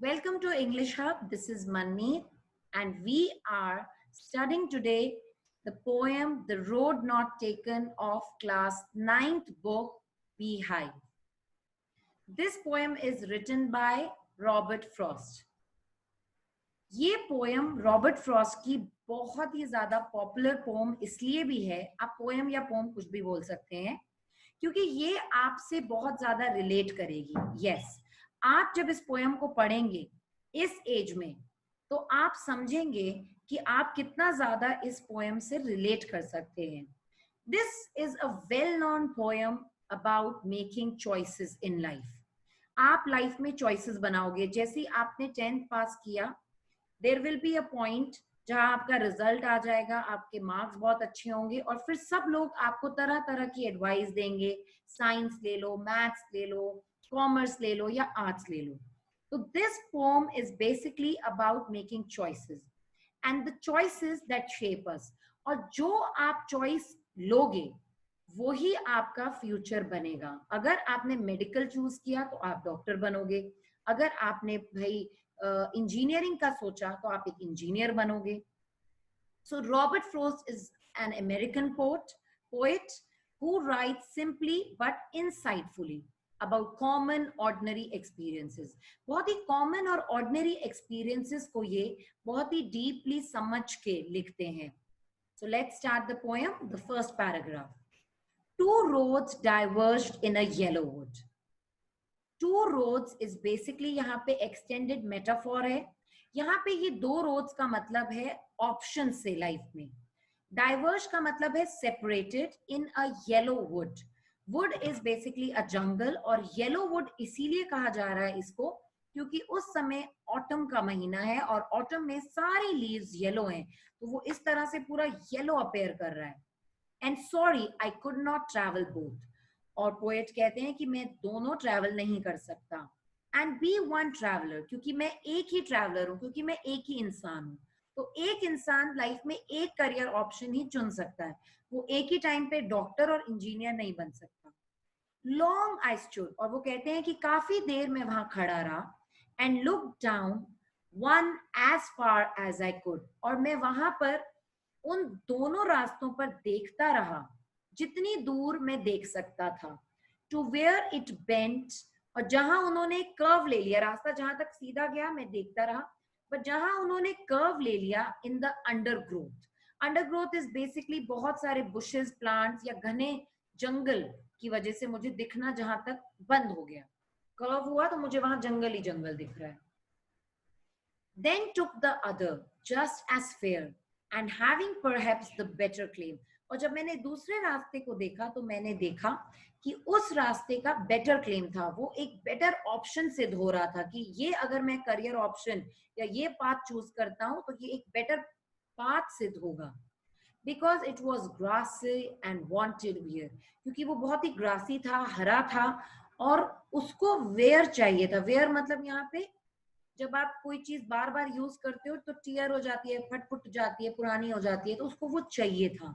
Welcome to English Hub. This is Manmeet, and we are studying today the poem The Road Not Taken of class ninth book Beehive. This poem is written by Robert Frost. ये poem Robert Frost की बहुत ही ज्यादा popular poem इसलिए भी है, आप poem या poem कुछ भी बोल सकते हैं, क्योंकि ये आपसे बहुत ज्यादा रिलेट करेगी। यस, आप जब इस पोएम को पढ़ेंगे इस एज में तो आप समझेंगे कि आप कितना ज्यादा इस पोएम से रिलेट कर सकते हैं। This is a well known poem about making choices in life. आप लाइफ में चॉइसेस बनाओगे। जैसे आपने 10th पास किया, there will be a point जहां आपका रिजल्ट आ जाएगा, आपके मार्क्स बहुत अच्छे होंगे और फिर सब लोग आपको तरह तरह की एडवाइस देंगे। साइंस ले लो, मैथ्स ले लो, कॉमर्स ले लो या आर्ट्स ले लो। तो this poem is basically about making choices and the choices that shape us. और जो आप चॉइस लोगे वो ही आपका फ्यूचर बनेगा। अगर आपने मेडिकल चूज किया तो आप डॉक्टर बनोगे। अगर आपने भाई इंजीनियरिंग का सोचा तो आप एक इंजीनियर बनोगे। So Robert Frost is an American poet who writes simply but insightfully about common ordinary experiences. बहुत ही common और ordinary experiences को ये बहुत ही deeply समझ के लिखते हैं। So let's start the poem. The first paragraph. Two roads diverged in a yellow wood. Two roads is basically यहाँ पे extended metaphor है। यहाँ पे ये दो roads का मतलब है option से लाइफ में। Diverge का मतलब है separated in a yellow wood. Wood is basically a jungle और yellow wood इसीलिए कहा जा रहा है इसको क्योंकि उस समय autumn का महीना है और autumn में सारी leaves yellow हैं, तो वो इस तरह से पूरा yellow appear कर रहा है। And sorry, I could not travel both. और पोएट कहते हैं कि मैं दोनों ट्रैवल नहीं कर सकता। एंड बी वन ट्रैवलर, क्योंकि मैं एक ही ट्रैवलर हूं, क्योंकि मैं एक ही इंसान हूं। तो एक इंसान लाइफ में एक करियर ऑप्शन ही चुन सकता है, वो एक ही टाइम पे डॉक्टर और इंजीनियर नहीं बन सकता। लॉन्ग आई स्टूड, और वो कहते हैं कि काफी देर में वहां खड़ा रहा। And look down one as far as I could, और मैं वहां पर उन दोनों रास्तों पर देखता रहा जितनी दूर मैं देख सकता था। टू वेयर इट बेंट, और जहां उन्होंने कर्व ले लिया, रास्ता जहां तक सीधा गया मैं देखता रहा, बट जहां उन्होंने कर्व ले लिया in the undergrowth. Undergrowth is basically बहुत सारे बुशेस, प्लांट्स या घने जंगल की वजह से मुझे दिखना जहां तक बंद हो गया। कर्व हुआ तो मुझे वहां जंगल ही जंगल दिख रहा है। Then took the other just as fair and having perhaps the better claim. और जब मैंने दूसरे रास्ते को देखा तो मैंने देखा कि उस रास्ते का बेटर क्लेम था, वो एक बेटर ऑप्शन सिद्ध हो रहा था कि ये अगर मैं करियर ऑप्शन या ये पाथ चूज करता हूं तो ये एक बेटर पाथ सिद्ध होगा। Because it was grassy and wanted wear, क्योंकि वो बहुत ही ग्रासी था, हरा था और उसको वेयर चाहिए था। वेयर मतलब यहाँ पे जब आप कोई चीज बार बार यूज करते हो तो टीयर हो जाती है, फट फुट जाती है, पुरानी हो जाती है, तो उसको वो चाहिए था।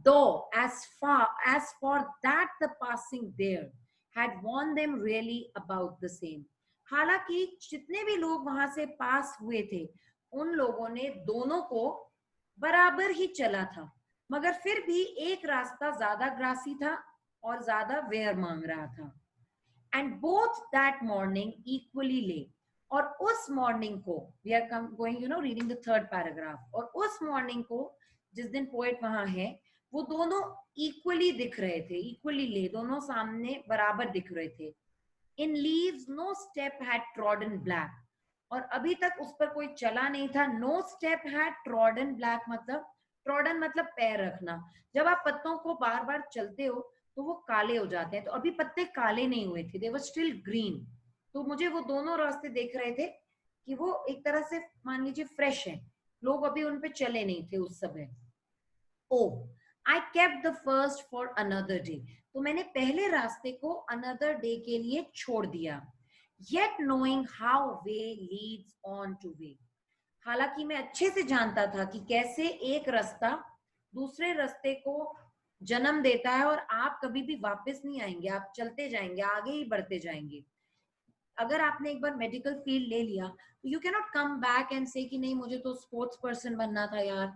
Though as for that the passing there had warned them really about the same. हालांकि जितने भी लोग वहां से पास हुए थे उन लोगों ने दोनों को बराबर ही चला था, मगर फिर भी एक रास्ता ज्यादा ग्रासी था और ज्यादा वेयर मांग रहा था। And both that morning equally lay, और उस मॉर्निंग को we are going reading the third paragraph, और उस मॉर्निंग को जिस दिन पोएट वहां है वो दोनों इक्वली दिख रहे थे, इक्वली ले, दोनों सामने बराबर दिख रहे थे। In leaves no step had trodden black, और अभी तक उस पर कोई चला नहीं था। No step had trodden black मतलब, ट्रॉडन मतलब पैर रखना। जब आप पत्तों को बार बार चलते हो तो वो काले हो जाते हैं, तो अभी पत्ते काले नहीं हुए थे, दे वर स्टिल ग्रीन। तो मुझे वो दोनों रास्ते देख रहे थे कि वो एक तरह से मान लीजिए फ्रेश है, लोग अभी उन पे चले नहीं थे उस समय। Oh I kept the first for another day, तो मैंने पहले रास्ते को अनदर डे के लिए छोड़ दिया। Yet knowing how way Leeds on two way, हालांकि मैं अच्छे से जानता था कि कैसे एक रास्ता दूसरे रास्ते को जन्म देता है और आप कभी भी वापस नहीं आएंगे, आप चलते जाएंगे, आगे ही बढ़ते जाएंगे। अगर आपने एक बार मेडिकल फील्ड ले लिया तो you can not come back and से कि नहीं मुझे तो स्पोर्ट्स पर्सन बनना था यार,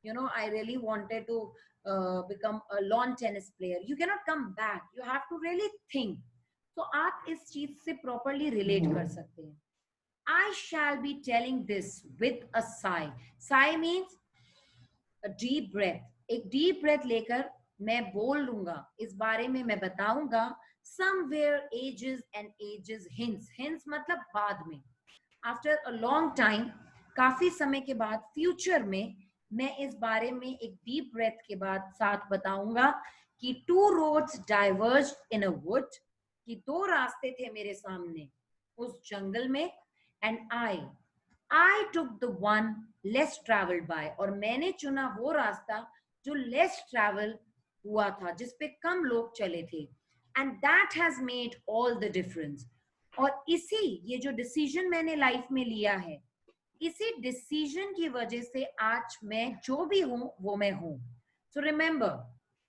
you know I really wanted to become a lawn tennis player. You cannot come back. You have to really think. तो आप इस चीज से properly relate कर सकते हैं. I shall be telling this with a sigh. Sigh means a deep breath. एक deep breath लेकर मैं बोल लूंगा, इस बारे में मैं बताऊंगा. Somewhere ages and ages hints. Hints मतलब बाद में. After a long time, काफी समय के बाद, फ्यूचर में मैं इस बारे में एक डीप ब्रेथ के बाद साथ बताऊंगा कि two roads diverge in a wood, कि दो रास्ते थे मेरे सामने उस जंगल में, and I took the one less travelled by, और मैंने चुना वो रास्ता जो लेस ट्रैवल हुआ था, जिसपे कम लोग चले थे, and that has made all the difference. और इसी ये जो डिसीजन मैंने लाइफ में लिया है, इसी डिसीजन की वजह से आज मैं जो भी हूं वो मैं हूं. सो रिमेंबर,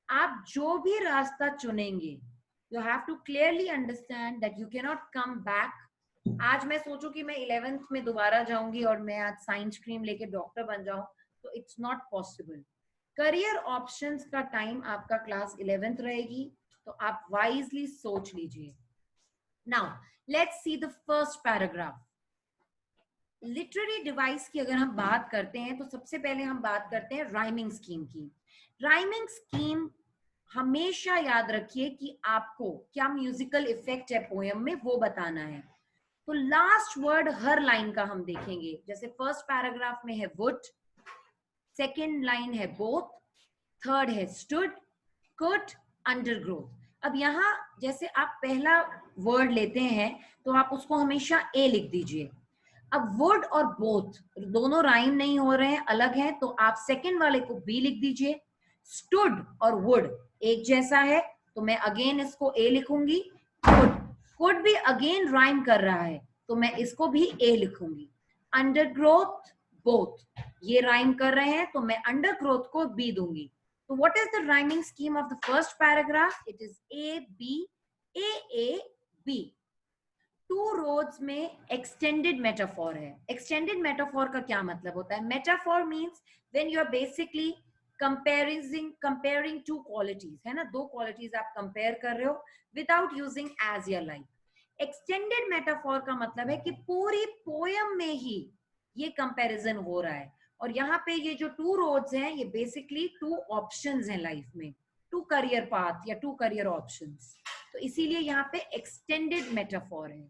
आप जो भी रास्ता चुनेंगे, you have to clearly understand that you can not come back. आज मैं सोचूं कि मैं 11th में दोबारा जाऊंगी और मैं आज साइंस स्ट्रीम लेके डॉक्टर बन जाऊं, तो it's not possible. Career options का टाइम आपका क्लास 11th रहेगी, तो आप वाइजली सोच लीजिए. Now let's see the first paragraph. Literary device की अगर हम बात करते हैं तो सबसे पहले हम बात करते हैं राइमिंग स्कीम की. राइमिंग स्कीम हमेशा याद रखिए कि आपको क्या म्यूजिकल इफेक्ट है पोएम में वो बताना है. तो लास्ट वर्ड हर लाइन का हम देखेंगे. जैसे फर्स्ट पैराग्राफ में है वुड, सेकेंड लाइन है बोथ, थर्ड है स्टूड, कुड, अंडरग्रोथ. अब यहाँ जैसे आप पहला वर्ड लेते हैं तो आप उसको हमेशा ए लिख दीजिए. अब वुड और बोथ दोनों राइम नहीं हो रहे हैं, अलग हैं, तो आप सेकंड वाले को बी लिख दीजिए. स्टूड और वुड एक जैसा है, तो मैं अगेन इसको ए लिखूंगी. कुड, कुड भी अगेन राइम कर रहा है, तो मैं इसको भी ए लिखूंगी. अंडरग्रोथ, बोथ ये राइम कर रहे हैं, तो मैं अंडरग्रोथ को बी दूंगी. तो what is the rhyming scheme of the first paragraph? It is A B, A B. Two roads में एक्सटेंडेड मेटाफोर है. एक्सटेंडेड मेटाफोर का क्या मतलब होता है? Metaphor means when you are basically comparing two qualities, है ना, दो क्वालिटीज आप कंपेयर कर रहे हो without using as or like. Extended metaphor का मतलब है कि पूरी पोयम में ही ये कंपैरिजन हो रहा है. और यहाँ पे ये जो टू रोड्स हैं, ये बेसिकली टू ऑप्शंस हैं लाइफ में, टू करियर पाथ या टू करियर ऑप्शंस. तो इसीलिए यहाँ पे एक्सटेंडेड मेटाफोर है.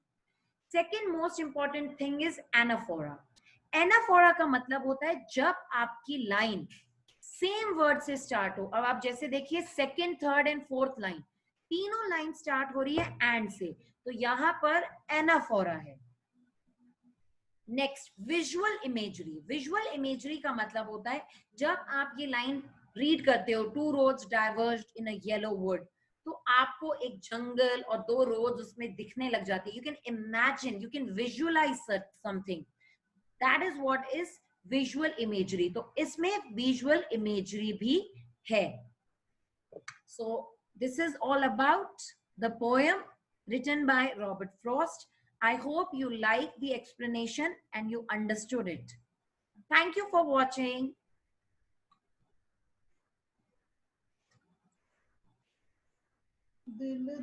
Second most important thing is anaphora. Anaphora का मतलब होता है जब आपकी लाइन सेम वर्ड से स्टार्ट हो. अब आप जैसे देखिए second, third and fourth line, तीनों लाइन स्टार्ट हो रही है एंड से, तो यहां पर एनाफोरा है. Next, visual imagery. Visual imagery का मतलब होता है जब आप ये लाइन रीड करते हो, two roads डाइवर्ज्ड in a yellow would, तो आपको एक जंगल और दो रोड्स उसमें दिखने लग जाती है. You can imagine, you can visualise something. That is what is visual imagery. तो इसमें विजुअल इमेजरी भी है. So this is all about the poem written by Robert Frost. I hope you liked the explanation and you understood it. Thank you for watching. Dil